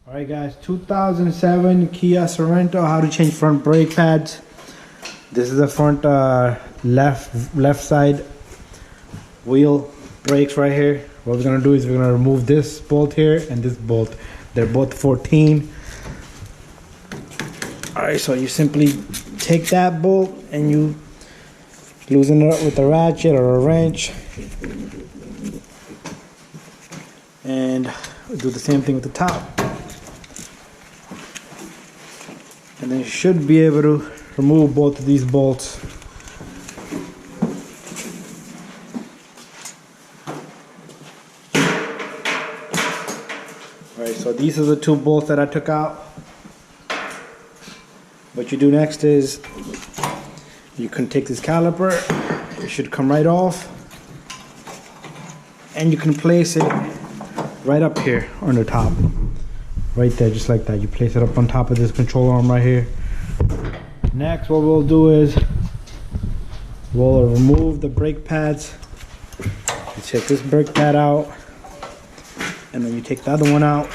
Alright guys, 2007 Kia Sorento, how to change front brake pads. This is the front left side wheel brakes right here. What we're gonna do is we're gonna remove this bolt here and this bolt. They're both 14. Alright, so you simply take that bolt and you loosen it up with a ratchet or a wrench. And do the same thing with the top. And then you should be able to remove both of these bolts. Alright, so these are the two bolts that I took out. What you do next is you can take this caliper, it should come right off, and you can place it right up here on the top. Right there, just like that. You place it up on top of this control arm right here. Next, what we'll do is we'll remove the brake pads. You take this brake pad out, and then you take the other one out.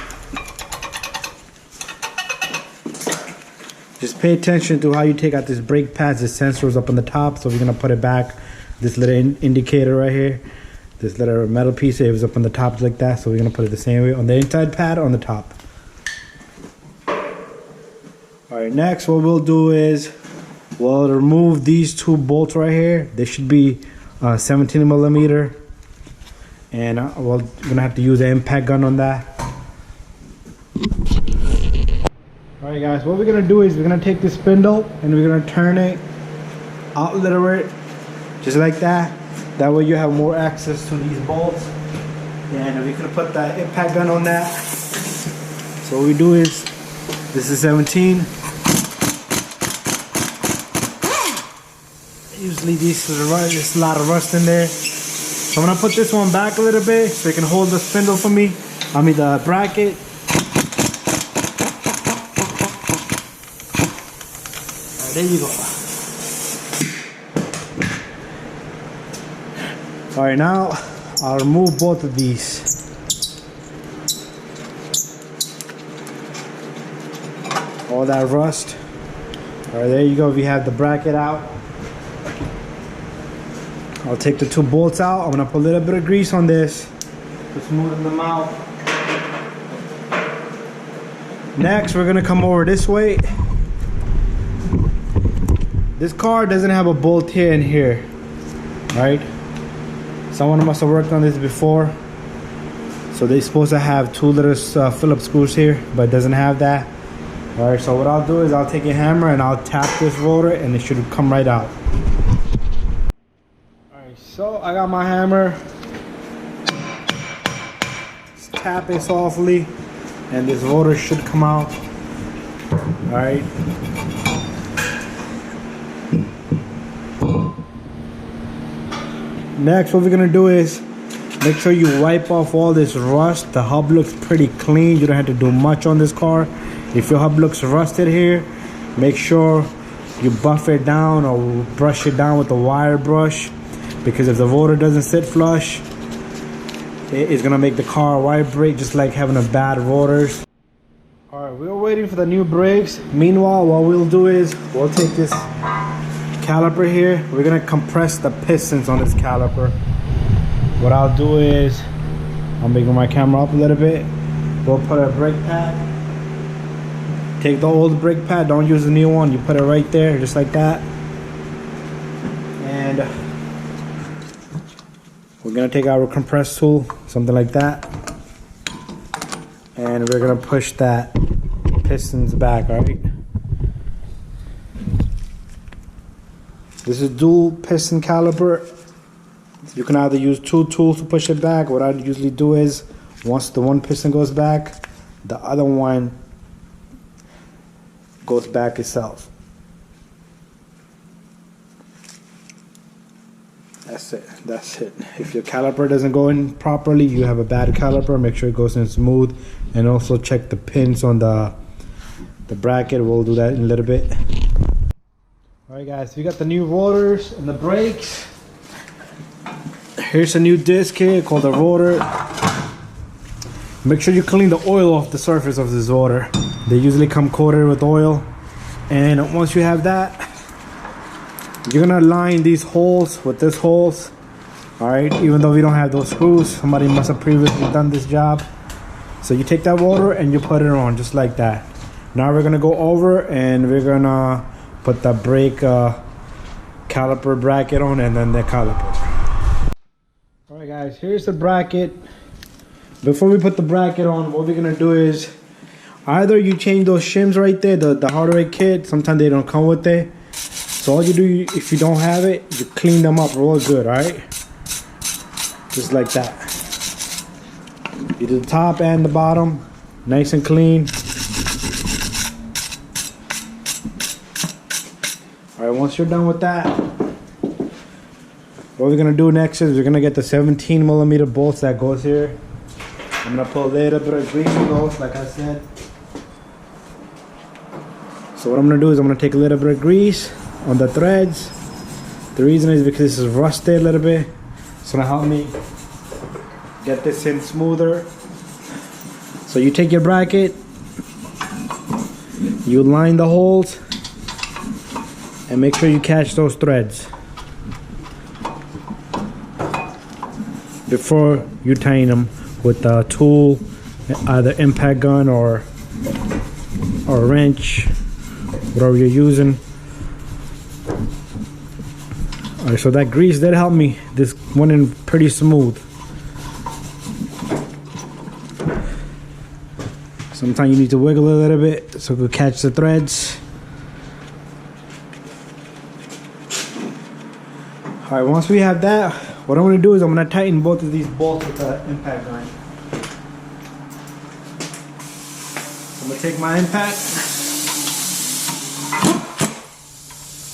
Just pay attention to how you take out this brake pads. The sensor is up on the top, so we're gonna put it back. This little indicator right here, this little metal piece, it was up on the top like that, so we're gonna put it the same way on the inside pad on the top. Alright, next what we'll do is we'll remove these two bolts right here. They should be 17 millimeter, and we're gonna have to use an impact gun on that. Alright guys, what we're gonna do is we're gonna take this spindle and we're gonna turn it out a little bit, just like that. That way you have more access to these bolts, and we're gonna put the impact gun on that. So what we do is, this is 17. Usually there's a lot of rust in there. So I'm gonna put this one back a little bit so it can hold the spindle for me. I mean the bracket. Alright, there you go. Alright, now I'll remove both of these. All that rust. Alright, there you go. We have the bracket out. I'll take the two bolts out. I'm gonna put a little bit of grease on this to smoothen them out. Next, we're gonna come over this way. This car doesn't have a bolt here and here, right? Someone must have worked on this before. So they're supposed to have two little Phillips screws here, but it doesn't have that. All right, so what I'll do is I'll take a hammer and I'll tap this rotor and it should come right out. So I got my hammer, just tap it softly and this rotor should come out. Alright. Next what we're gonna do is make sure you wipe off all this rust. The hub looks pretty clean. You don't have to do much on this car. If your hub looks rusted here, make sure you buff it down or brush it down with a wire brush. Because if the rotor doesn't sit flush, it is gonna make the car vibrate just like having a bad rotors. Alright, we're waiting for the new brakes. Meanwhile, what we'll do is we'll take this caliper here. We're gonna compress the pistons on this caliper. What I'll do is I'm making my camera up a little bit. We'll put a brake pad. Take the old brake pad, don't use the new one. You put it right there, just like that. And we're gonna take our compress tool, something like that, and we're gonna push that pistons back. All right. This is dual piston caliper. You can either use two tools to push it back. What I usually do is once the one piston goes back, the other one goes back itself. That's it. If your caliper doesn't go in properly, you have a bad caliper. Make sure it goes in smooth, and also check the pins on the bracket. We'll do that in a little bit. Alright guys, we got the new rotors and the brakes. Here's a new disc here called the rotor. make sure you clean the oil off the surface of this rotor. They usually come coated with oil. And once you have that, you're gonna line these holes with these holes. All right, even though we don't have those screws, somebody must have previously done this job. So you take that rotor and you put it on just like that. Now we're gonna go over and we're gonna put the brake caliper bracket on, and then the caliper. All right guys, here's the bracket. Before we put the bracket on, what we're gonna do is either you change those shims right there, the hardware kit. Sometimes they don't come with it. So all you do, if you don't have it, you clean them up real good, all right? Just like that. You do the top and the bottom, nice and clean. All right, once you're done with that, what we're gonna do next is we're gonna get the 17mm bolts that goes here. I'm gonna put a little bit of grease on those, like I said. So what I'm gonna do is I'm gonna take a little bit of grease on the threads. The reason is because this is rusted a little bit. It's gonna help me get this in smoother. So you take your bracket, you line the holes, and make sure you catch those threads before you tighten them with a tool, either impact gun or a wrench, whatever you're using. All right, so that grease did help me. This went in pretty smooth. Sometimes you need to wiggle a little bit so it will catch the threads. All right, once we have that, what I'm gonna do is I'm gonna tighten both of these bolts with the impact gun. I'm gonna take my impact,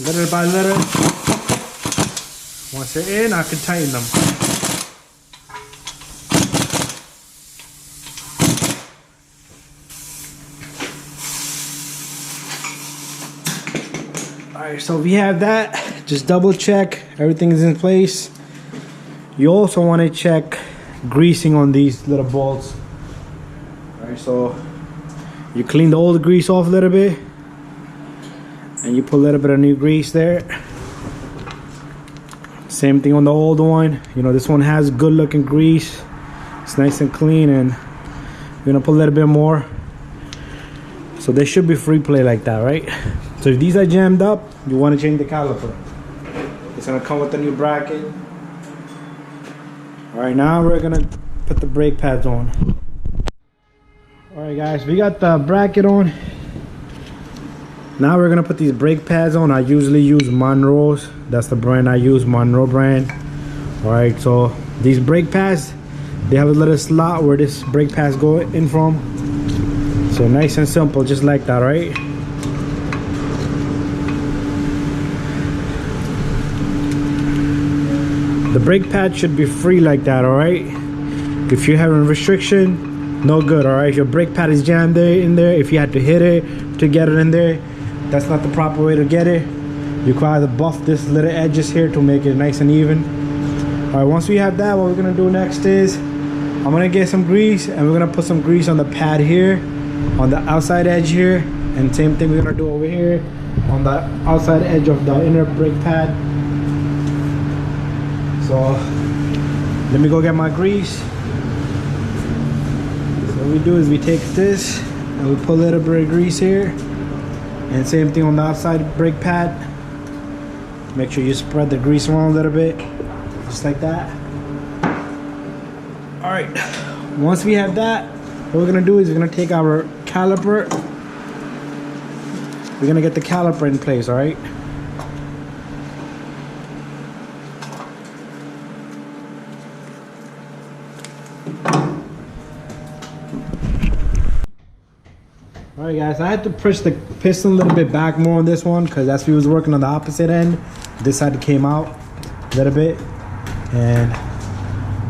little by little. Once they're in, I can tighten them. Alright, so we have that. Just double check everything is in place. You also want to check greasing on these little bolts. Alright, so you clean the old grease off a little bit and you put a little bit of new grease there. Same thing on the old one. You know, this one has good looking grease. It's nice and clean, and you're gonna put a little bit more. So they should be free play like that, right? So if these are jammed up, you want to change the caliper. It's gonna come with a new bracket. All right, now we're gonna put the brake pads on. All right guys, we got the bracket on. Now we're gonna put these brake pads on. I usually use Monroe's. That's the brand I use, Monroe brand. All right, so these brake pads, they have a little slot where this brake pads go in from. So nice and simple, just like that, right? The brake pad should be free like that, all right? If you're having restriction, no good, all right? If your brake pad is jammed in there, if you had to hit it to get it in there, that's not the proper way to get it. You can either buff this little edges here to make it nice and even. All right, once we have that, what we're gonna do next is I'm gonna get some grease and we're gonna put some grease on the pad here, on the outside edge here, and same thing we're gonna do over here on the outside edge of the inner brake pad. So let me go get my grease. So what we do is we take this and we put a little bit of grease here, and same thing on the outside brake pad. Make sure you spread the grease around a little bit, just like that. All right, once we have that, what we're gonna do is we're gonna take our caliper. We're gonna get the caliper in place, all right? Alright guys, I had to push the piston a little bit back more on this one because as we was working on the opposite end, this side came out a little bit. And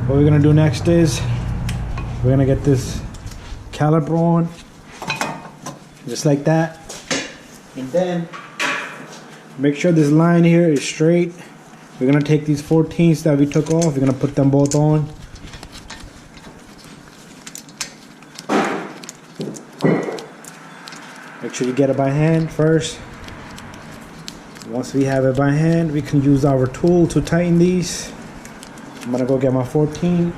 what we're gonna do next is we're gonna get this caliper on, just like that. And then make sure this line here is straight. We're gonna take these 14s that we took off, we're gonna put them both on. Make sure you get it by hand first. Once we have it by hand, we can use our tool to tighten these. I'm gonna go get my 14.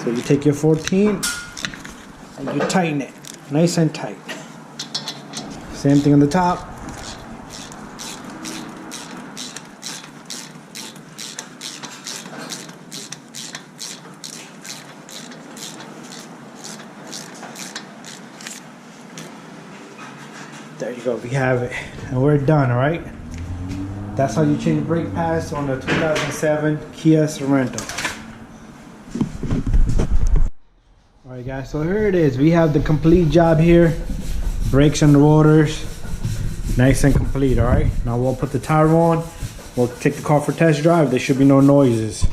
So you take your 14 and you tighten it nice and tight. Same thing on the top. There you go, we have it. And we're done, all right? That's how you change brake pads on the 2007 Kia Sorento. All right, guys, so here it is. We have the complete job here. Brakes and rotors, nice and complete, all right? Now we'll put the tire on. We'll take the car for test drive. There should be no noises.